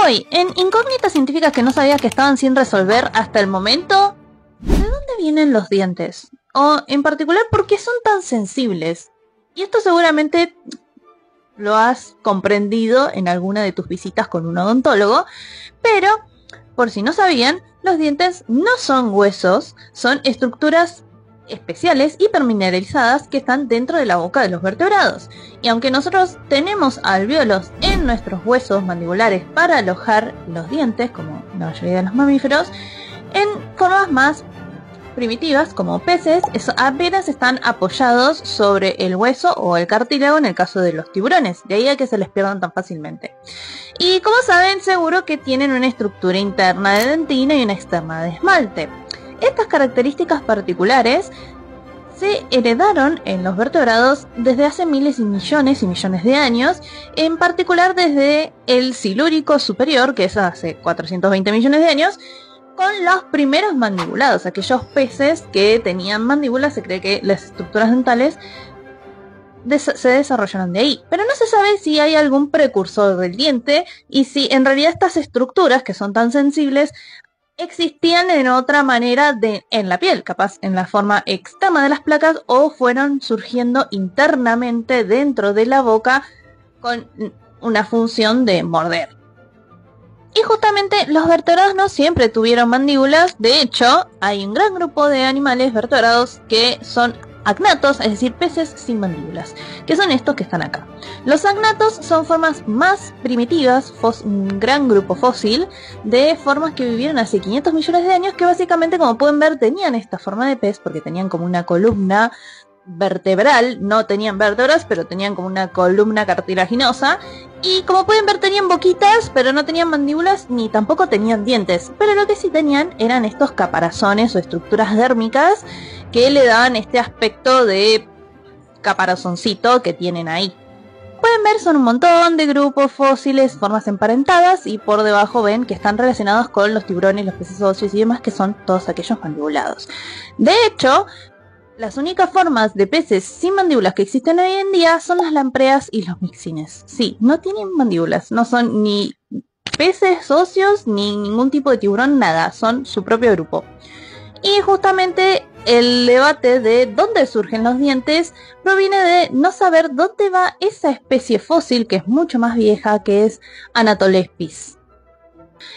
Hoy, en incógnitas científicas que no sabías que estaban sin resolver hasta el momento, ¿de dónde vienen los dientes? O, en particular, ¿por qué son tan sensibles? Y esto seguramente lo has comprendido en alguna de tus visitas con un odontólogo, pero, por si no sabían, los dientes no son huesos, son estructuras especiales hipermineralizadas que están dentro de la boca de los vertebrados. Y aunque nosotros tenemos alvéolos en nuestros huesos mandibulares para alojar los dientes, como la mayoría de los mamíferos, en formas más primitivas, como peces, apenas están apoyados sobre el hueso o el cartílago en el caso de los tiburones, de ahí a que se les pierdan tan fácilmente. Y como saben, seguro que tienen una estructura interna de dentina y una externa de esmalte. Estas características particulares se heredaron en los vertebrados desde hace miles y millones de años, en particular desde el Silúrico superior, que es hace 420 millones de años, con los primeros mandibulados, aquellos peces que tenían mandíbulas. Se cree que las estructuras dentales se desarrollaron de ahí, pero no se sabe si hay algún precursor del diente y si en realidad estas estructuras, que son tan sensibles, existían en otra manera en la piel, capaz en la forma externa de las placas, o fueron surgiendo internamente dentro de la boca con una función de morder. Y justamente los vertebrados no siempre tuvieron mandíbulas. De hecho, hay un gran grupo de animales vertebrados que son agnatos, es decir, peces sin mandíbulas, que son estos que están acá. Los agnatos son formas más primitivas, un gran grupo fósil de formas que vivieron hace 500 millones de años, que básicamente, como pueden ver, tenían esta forma de pez porque tenían como una columna vertebral, no tenían vértebras, pero tenían como una columna cartilaginosa, y como pueden ver tenían boquitas, pero no tenían mandíbulas ni tampoco tenían dientes, pero lo que sí tenían eran estos caparazones o estructuras dérmicas que le daban este aspecto de caparazoncito que tienen ahí. Pueden ver, son un montón de grupos fósiles, formas emparentadas, y por debajo ven que están relacionados con los tiburones, los peces óseos y demás, que son todos aquellos mandibulados. De hecho, las únicas formas de peces sin mandíbulas que existen hoy en día son las lampreas y los mixines. Sí, no tienen mandíbulas, no son ni peces óseos ni ningún tipo de tiburón, nada, son su propio grupo. Y justamente el debate de dónde surgen los dientes proviene de no saber dónde va esa especie fósil, que es mucho más vieja, que es Anatolespis.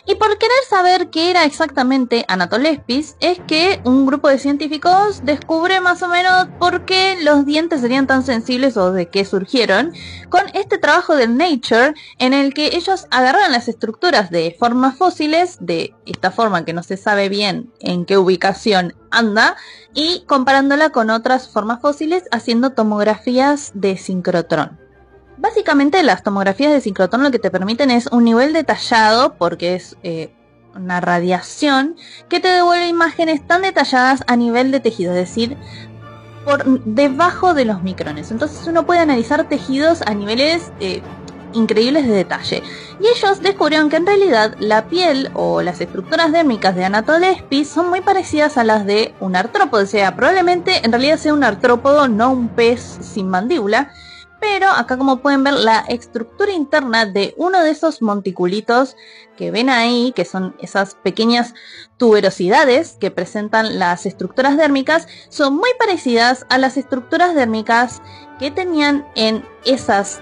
Y por querer saber qué era exactamente Anatolespis, es que un grupo de científicos descubre más o menos por qué los dientes serían tan sensibles o de qué surgieron, con este trabajo del Nature, en el que ellos agarraron las estructuras de formas fósiles, de esta forma que no se sabe bien en qué ubicación anda, y comparándola con otras formas fósiles, haciendo tomografías de sincrotrón. Básicamente las tomografías de sincrotrón lo que te permiten es un nivel detallado, porque es una radiación que te devuelve imágenes tan detalladas a nivel de tejido, es decir, por debajo de los micrones. Entonces uno puede analizar tejidos a niveles increíbles de detalle. Y ellos descubrieron que en realidad la piel o las estructuras dérmicas de Anatolespis son muy parecidas a las de un artrópodo, o sea, probablemente en realidad sea un artrópodo, no un pez sin mandíbula. Pero acá, como pueden ver, la estructura interna de uno de esos monticulitos que ven ahí, que son esas pequeñas tuberosidades que presentan las estructuras dérmicas, son muy parecidas a las estructuras dérmicas que tenían en esas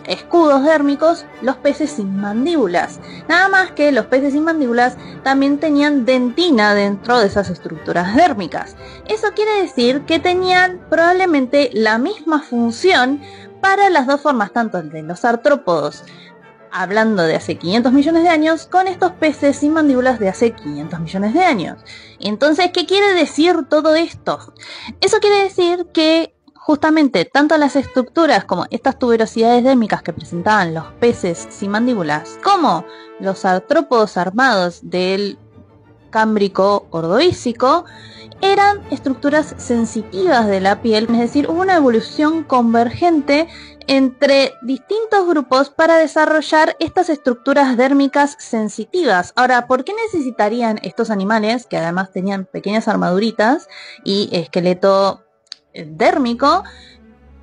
escudos dérmicos los peces sin mandíbulas. Nada más que los peces sin mandíbulas también tenían dentina dentro de esas estructuras dérmicas. Eso quiere decir que tenían probablemente la misma función para las dos formas, tanto de los artrópodos, hablando de hace 500 millones de años, con estos peces sin mandíbulas de hace 500 millones de años. Entonces, ¿qué quiere decir todo esto? Eso quiere decir que justamente tanto las estructuras como estas tuberosidades dérmicas que presentaban los peces sin mandíbulas, como los artrópodos armados del Cámbrico ordovícico, eran estructuras sensitivas de la piel, es decir, hubo una evolución convergente entre distintos grupos para desarrollar estas estructuras dérmicas sensitivas. Ahora, ¿por qué necesitarían estos animales, que además tenían pequeñas armaduritas y esqueleto dérmico,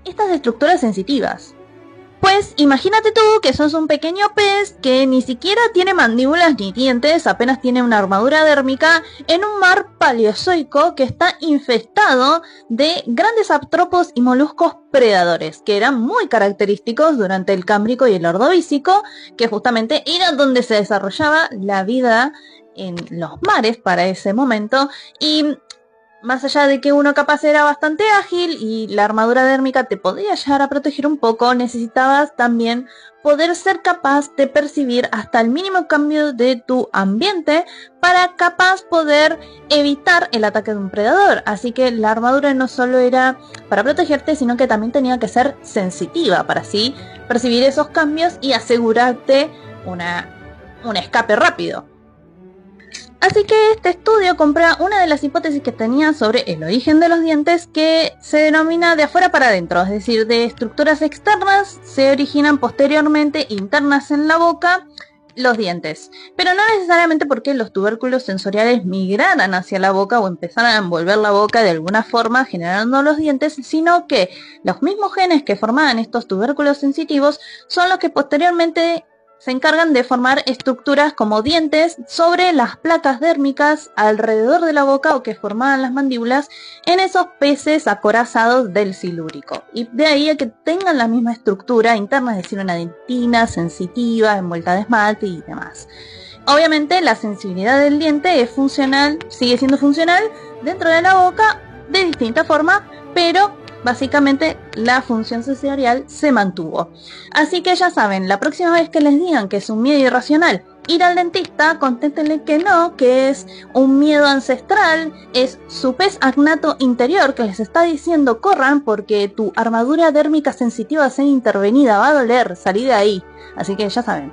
estas estructuras sensitivas? Pues imagínate tú que sos un pequeño pez que ni siquiera tiene mandíbulas ni dientes, apenas tiene una armadura dérmica en un mar paleozoico que está infestado de grandes artrópodos y moluscos predadores, que eran muy característicos durante el Cámbrico y el Ordovícico, que justamente era donde se desarrollaba la vida en los mares para ese momento. Y más allá de que uno capaz era bastante ágil y la armadura dérmica te podía llegar a proteger un poco, necesitabas también poder ser capaz de percibir hasta el mínimo cambio de tu ambiente para capaz poder evitar el ataque de un predador. Así que la armadura no solo era para protegerte, sino que también tenía que ser sensitiva para así percibir esos cambios y asegurarte un escape rápido. Así que este estudio comprueba una de las hipótesis que tenía sobre el origen de los dientes, que se denomina de afuera para adentro, es decir, de estructuras externas se originan posteriormente internas en la boca los dientes, pero no necesariamente porque los tubérculos sensoriales migraran hacia la boca o empezaran a envolver la boca de alguna forma generando los dientes, sino que los mismos genes que formaban estos tubérculos sensitivos son los que posteriormente se encargan de formar estructuras como dientes sobre las placas dérmicas alrededor de la boca o que formaban las mandíbulas en esos peces acorazados del Silúrico. Y de ahí a que tengan la misma estructura interna, es decir, una dentina sensitiva, envuelta de esmalte y demás. Obviamente la sensibilidad del diente es funcional, sigue siendo funcional dentro de la boca de distinta forma, pero básicamente la función sensorial se mantuvo. Así que ya saben, la próxima vez que les digan que es un miedo irracional ir al dentista, contéstenle que no, que es un miedo ancestral, es su pez agnato interior que les está diciendo corran porque tu armadura dérmica sensitiva va a ser intervenida, va a doler, salí de ahí. Así que ya saben.